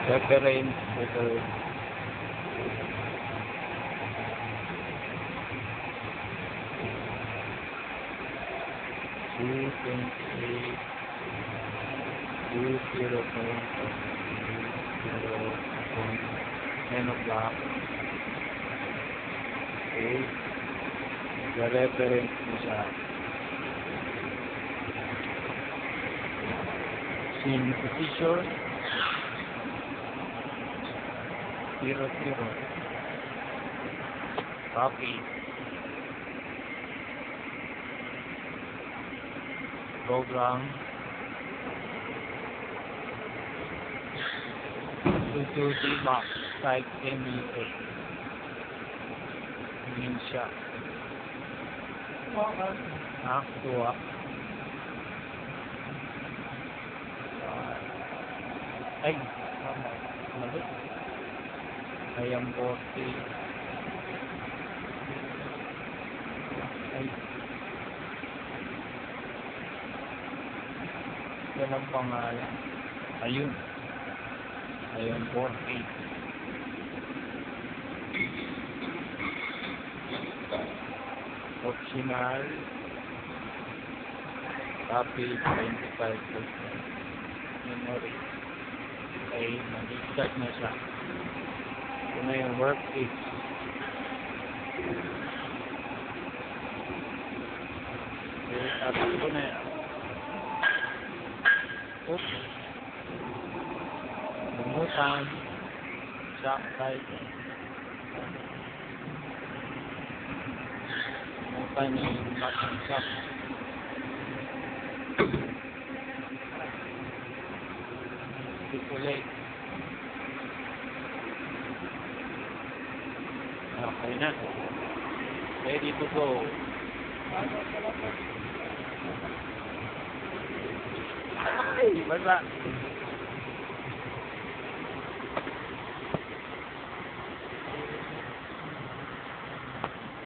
reference ito. Two 10 o'clock. Okay. The reference mo siya. In position 0, 0. Copy. Program. To dmax type MEA. Yun siya. Tuwa. Ay, mali. I am 40. Ay. Yan ang pangalan. Ayun. I am 40. Optional. Copy 25%. Memory. Okay, mag-start na siya. Ito na yung workspace. Okay, tapos ko na yan. Oops. Bumutan. Shock type. Bumutan yung back and shock. Ulit. Okay na. Ready to go. Ay, basta.